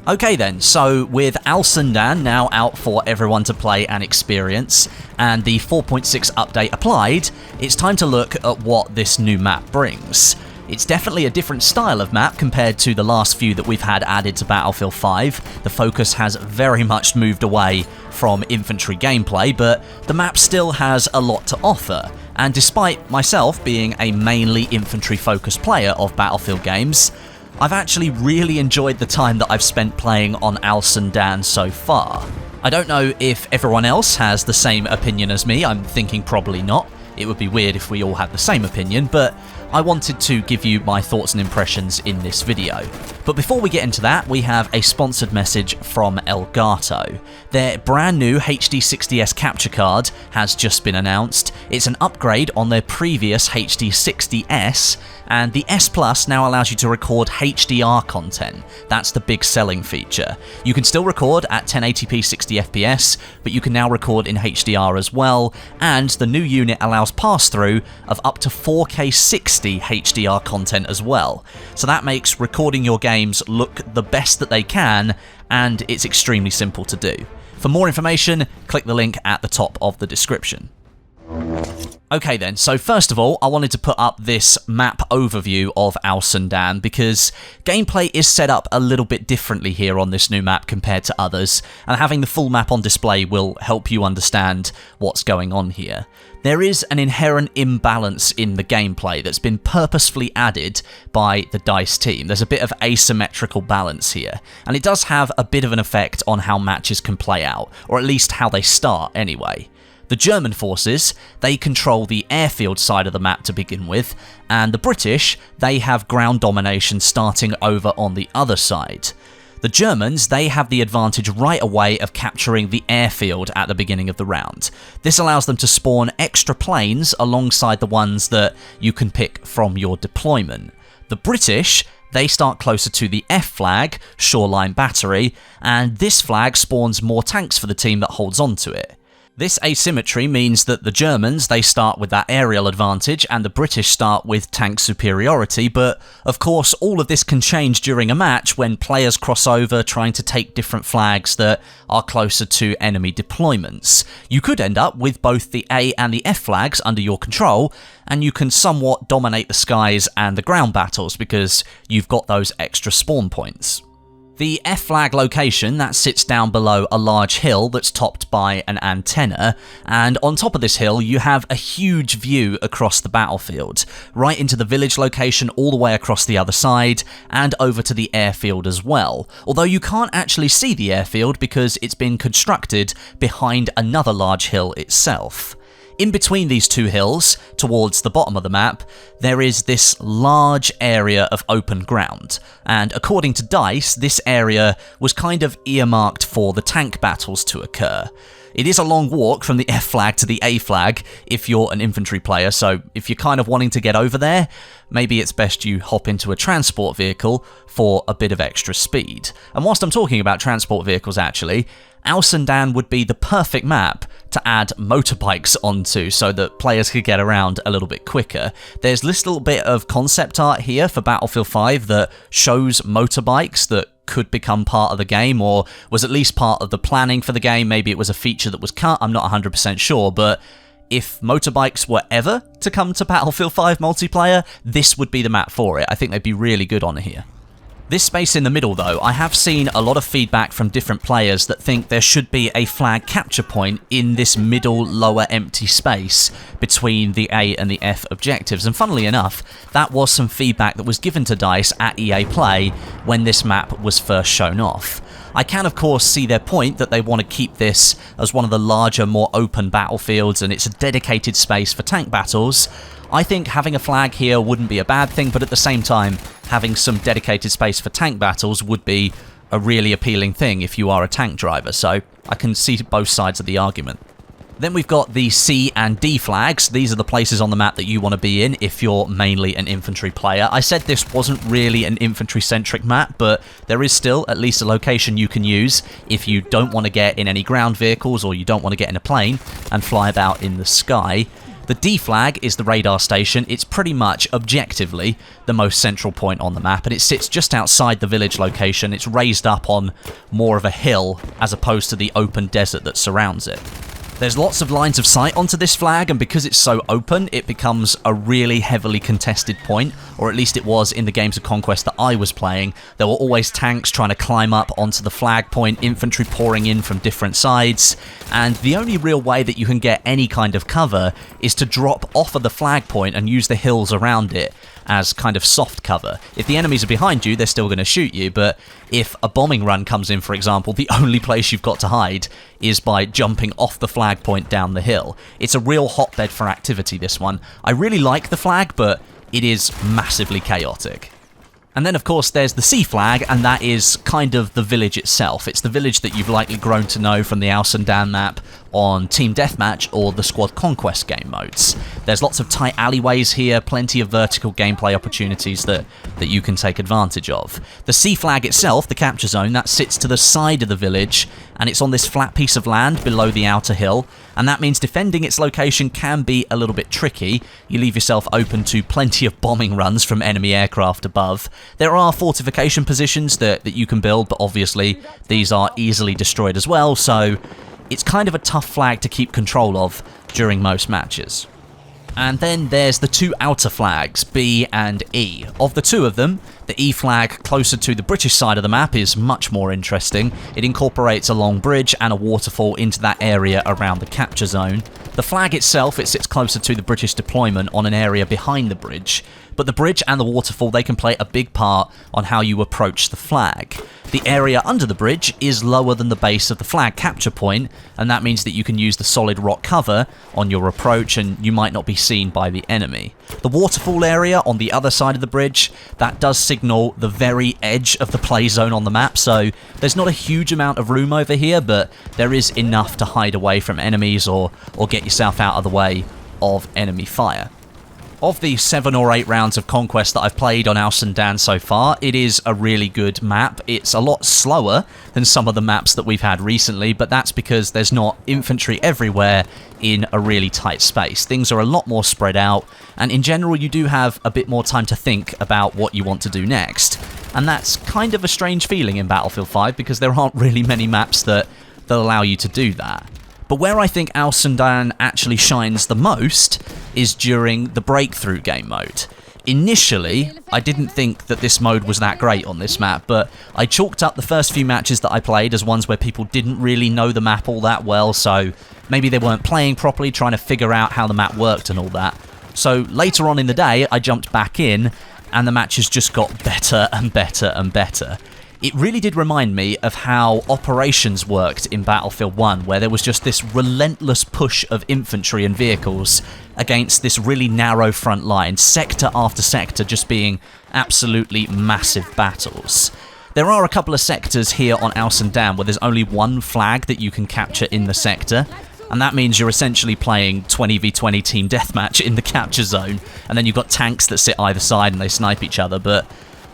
Okay then, so with Sundan now out for everyone to play and experience, and the 4.6 update applied, it's time to look at what this new map brings. It's definitely a different style of map compared to the last few that we've had added to Battlefield 5. The focus has very much moved away from infantry gameplay, but the map still has a lot to offer. And despite myself being a mainly infantry-focused player of Battlefield games, I've actually really enjoyed the time that I've spent playing on Sundan so far. I don't know if everyone else has the same opinion as me. I'm thinking probably not. It would be weird if we all had the same opinion, but I wanted to give you my thoughts and impressions in this video. But before we get into that, we have a sponsored message from Elgato. Their brand new HD60S capture card has just been announced. It's an upgrade on their previous HD60S, and the S Plus now allows you to record HDR content. That's the big selling feature. You can still record at 1080p 60 FPS, but you can now record in HDR as well, and the new unit allows pass-through of up to 4K 60 HDR content as well. So that makes recording your games look the best that they can, and it's extremely simple to do. For more information, click the link at the top of the description. Okay then, so first of all, I wanted to put up this map overview of Sundan because gameplay is set up a little bit differently here on this new map compared to others, and having the full map on display will help you understand what's going on here. There is an inherent imbalance in the gameplay that's been purposefully added by the DICE team. There's a bit of asymmetrical balance here, and it does have a bit of an effect on how matches can play out, or at least how they start anyway. The German forces, they control the airfield side of the map to begin with, and the British, they have ground domination starting over on the other side. The Germans, they have the advantage right away of capturing the airfield at the beginning of the round. This allows them to spawn extra planes alongside the ones that you can pick from your deployment. The British, they start closer to the F flag, Shoreline Battery, and this flag spawns more tanks for the team that holds onto it. This asymmetry means that the Germans, they start with that aerial advantage and the British start with tank superiority, but of course all of this can change during a match when players cross over trying to take different flags that are closer to enemy deployments. You could end up with both the A and the F flags under your control, and you can somewhat dominate the skies and the ground battles because you've got those extra spawn points. The F flag location, that sits down below a large hill that's topped by an antenna, and on top of this hill you have a huge view across the battlefield, right into the village location all the way across the other side, and over to the airfield as well, although you can't actually see the airfield because it's been constructed behind another large hill itself. In between these two hills, towards the bottom of the map, there is this large area of open ground, and according to DICE, this area was kind of earmarked for the tank battles to occur. It is a long walk from the F flag to the A flag if you're an infantry player, so if you're kind of wanting to get over there, maybe it's best you hop into a transport vehicle for a bit of extra speed. And whilst I'm talking about transport vehicles actually, Sundan would be the perfect map to add motorbikes onto so that players could get around a little bit quicker. There's this little bit of concept art here for Battlefield 5 that shows motorbikes that could become part of the game, or was at least part of the planning for the game. Maybe it was a feature that was cut, I'm not 100% sure, but if motorbikes were ever to come to Battlefield 5 multiplayer, this would be the map for it. I think they'd be really good on here. This space in the middle though, I have seen a lot of feedback from different players that think there should be a flag capture point in this middle lower empty space between the A and the F objectives, and funnily enough, that was some feedback that was given to DICE at EA Play when this map was first shown off. I can of course see their point that they want to keep this as one of the larger, more open battlefields and it's a dedicated space for tank battles. I think having a flag here wouldn't be a bad thing, but at the same time, having some dedicated space for tank battles would be a really appealing thing if you are a tank driver, so I can see both sides of the argument. Then we've got the C and D flags. These are the places on the map that you want to be in if you're mainly an infantry player. I said this wasn't really an infantry-centric map, but there is still at least a location you can use if you don't want to get in any ground vehicles or you don't want to get in a plane and fly about in the sky. The D flag is the radar station. It's pretty much objectively the most central point on the map, and it sits just outside the village location. It's raised up on more of a hill as opposed to the open desert that surrounds it. There's lots of lines of sight onto this flag, and because it's so open, it becomes a really heavily contested point, or at least it was in the games of Conquest that I was playing. There were always tanks trying to climb up onto the flag point, infantry pouring in from different sides, and the only real way that you can get any kind of cover is to drop off of the flag point and use the hills around it as kind of soft cover. If the enemies are behind you, they're still going to shoot you, but if a bombing run comes in, for example, the only place you've got to hide is by jumping off the flag point down the hill. It's a real hotbed for activity, this one. I really like the flag, but it is massively chaotic. And then, of course, there's the C flag, and that is kind of the village itself. It's the village that you've likely grown to know from the Sundan map on Team Deathmatch or the Squad Conquest game modes. There's lots of tight alleyways here, plenty of vertical gameplay opportunities that you can take advantage of. The C flag itself, the capture zone, that sits to the side of the village, and it's on this flat piece of land below the outer hill, and that means defending its location can be a little bit tricky. You leave yourself open to plenty of bombing runs from enemy aircraft above. There are fortification positions that you can build, but obviously these are easily destroyed as well, so it's kind of a tough flag to keep control of during most matches. And then there's the two outer flags, B and E. Of the two of them, the E flag closer to the British side of the map is much more interesting. It incorporates a long bridge and a waterfall into that area around the capture zone. The flag itself, it sits closer to the British deployment on an area behind the bridge, but the bridge and the waterfall, they can play a big part on how you approach the flag. The area under the bridge is lower than the base of the flag capture point, and that means that you can use the solid rock cover on your approach and you might not be seen by the enemy. The waterfall area on the other side of the bridge, that does signal the very edge of the play zone on the map, so there's not a huge amount of room over here, but there is enough to hide away from enemies or get yourself out of the way of enemy fire. Of the 7 or 8 rounds of Conquest that I've played on Sundan so far, it is a really good map. It's a lot slower than some of the maps that we've had recently, but that's because there's not infantry everywhere in a really tight space. Things are a lot more spread out, and in general you do have a bit more time to think about what you want to do next. And that's kind of a strange feeling in Battlefield 5, because there aren't really many maps that allow you to do that. But where I think Sundan actually shines the most is during the breakthrough game mode. Initially, I didn't think that this mode was that great on this map, but I chalked up the first few matches that I played as ones where people didn't really know the map all that well, so maybe they weren't playing properly, trying to figure out how the map worked and all that. So later on in the day, I jumped back in, and the matches just got better and better and better. It really did remind me of how operations worked in Battlefield 1, where there was just this relentless push of infantry and vehicles against this really narrow front line, sector after sector just being absolutely massive battles. There are a couple of sectors here on Sundan where there's only one flag that you can capture in the sector, and that means you're essentially playing 20v20 team deathmatch in the capture zone, and then you've got tanks that sit either side and they snipe each other, but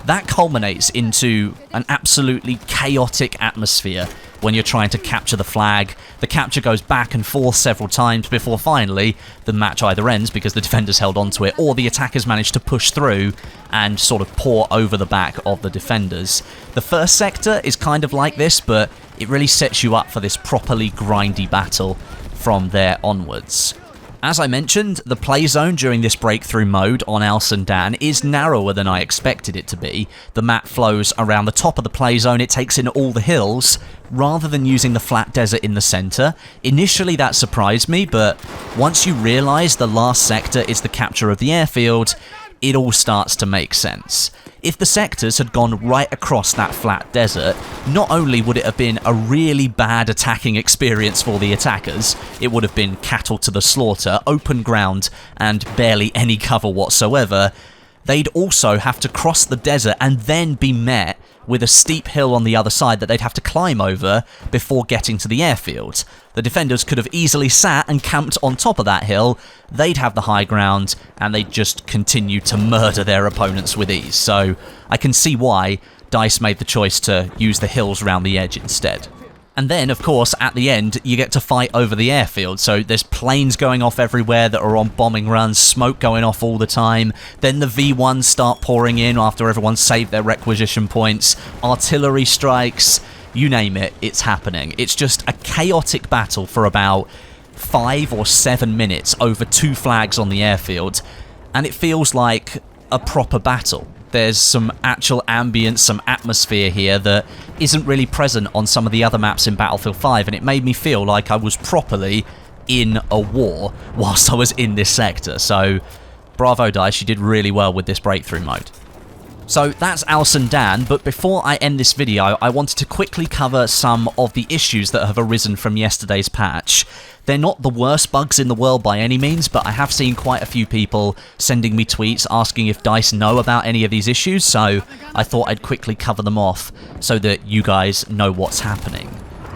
that culminates into an absolutely chaotic atmosphere when you're trying to capture the flag. The capture goes back and forth several times before finally the match either ends because the defenders held onto it, or the attackers managed to push through and sort of pour over the back of the defenders. The first sector is kind of like this, but it really sets you up for this properly grindy battle from there onwards. As I mentioned, the play zone during this breakthrough mode on Sundan is narrower than I expected it to be. The map flows around the top of the play zone, it takes in all the hills, rather than using the flat desert in the centre. Initially that surprised me, but once you realise the last sector is the capture of the airfield, it all starts to make sense. If the sectors had gone right across that flat desert, not only would it have been a really bad attacking experience for the attackers, it would have been cattle to the slaughter, open ground, and barely any cover whatsoever, they'd also have to cross the desert and then be met with a steep hill on the other side that they'd have to climb over before getting to the airfield. The defenders could have easily sat and camped on top of that hill, they'd have the high ground, and they'd just continue to murder their opponents with ease. So I can see why DICE made the choice to use the hills around the edge instead. And then, of course, at the end, you get to fight over the airfield. So there's planes going off everywhere that are on bombing runs, smoke going off all the time. Then the V1s start pouring in after everyone's saved their requisition points. Artillery strikes, you name it, it's happening. It's just a chaotic battle for about 5 or 7 minutes over 2 flags on the airfield. And it feels like a proper battle. There's some actual ambience, some atmosphere here that isn't really present on some of the other maps in Battlefield 5, and it made me feel like I was properly in a war whilst I was in this sector. So, bravo DICE, you did really well with this breakthrough mode. So that's Sundan, but before I end this video, I wanted to quickly cover some of the issues that have arisen from yesterday's patch. They're not the worst bugs in the world by any means, but I have seen quite a few people sending me tweets asking if DICE know about any of these issues, so I thought I'd quickly cover them off so that you guys know what's happening.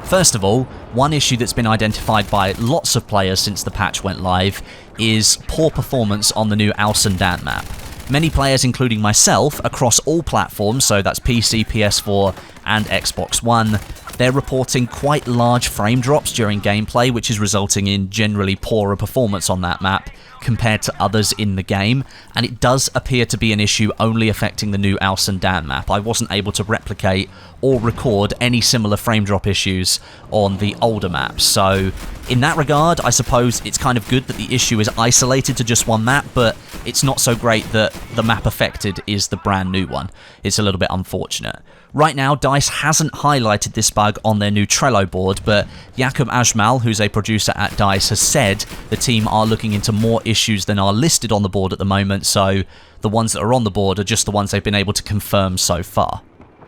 First of all, one issue that's been identified by lots of players since the patch went live is poor performance on the new Sundan map. Many players, including myself, across all platforms, so that's PC, PS4 and Xbox One, they're reporting quite large frame drops during gameplay, which is resulting in generally poorer performance on that map compared to others in the game, and it does appear to be an issue only affecting the new Sundan map. I wasn't able to replicate or record any similar frame drop issues on the older maps, so in that regard, I suppose it's kind of good that the issue is isolated to just one map, but it's not so great that the map affected is the brand new one. It's a little bit unfortunate. Right now, DICE hasn't highlighted this bug on their new Trello board, but Jakub Ajmal, who's a producer at DICE, has said the team are looking into more issues than are listed on the board at the moment, so the ones that are on the board are just the ones they've been able to confirm so far.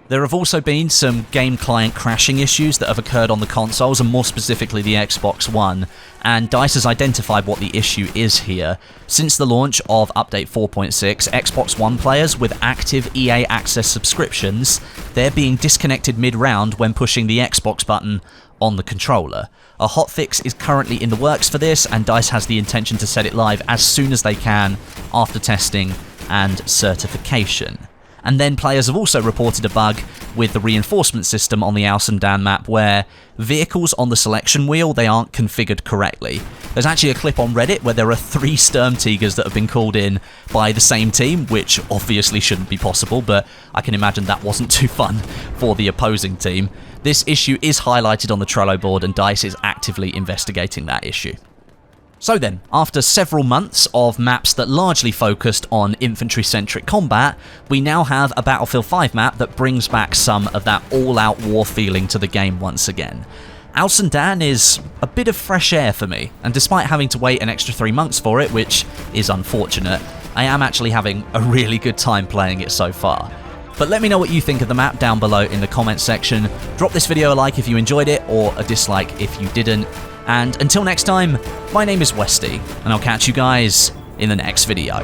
There have also been some game client crashing issues that have occurred on the consoles, and more specifically the Xbox One, and DICE has identified what the issue is here. Since the launch of Update 4.6, Xbox One players with active EA Access subscriptions, they're being disconnected mid-round when pushing the Xbox button on the controller. A hotfix is currently in the works for this, and DICE has the intention to set it live as soon as they can after testing and certification. And then players have also reported a bug with the reinforcement system on the Sundan map where vehicles on the selection wheel, they aren't configured correctly. There's actually a clip on Reddit where there are 3 Sturmtigers that have been called in by the same team, which obviously shouldn't be possible, but I can imagine that wasn't too fun for the opposing team. This issue is highlighted on the Trello board, and DICE is actively investigating that issue. So then, after several months of maps that largely focused on infantry-centric combat, we now have a Battlefield 5 map that brings back some of that all-out war feeling to the game once again. Sundan is a bit of fresh air for me, and despite having to wait an extra 3 months for it, which is unfortunate, I am actually having a really good time playing it so far. But let me know what you think of the map down below in the comments section. Drop this video a like if you enjoyed it, or a dislike if you didn't. And until next time, my name is Westie, and I'll catch you guys in the next video.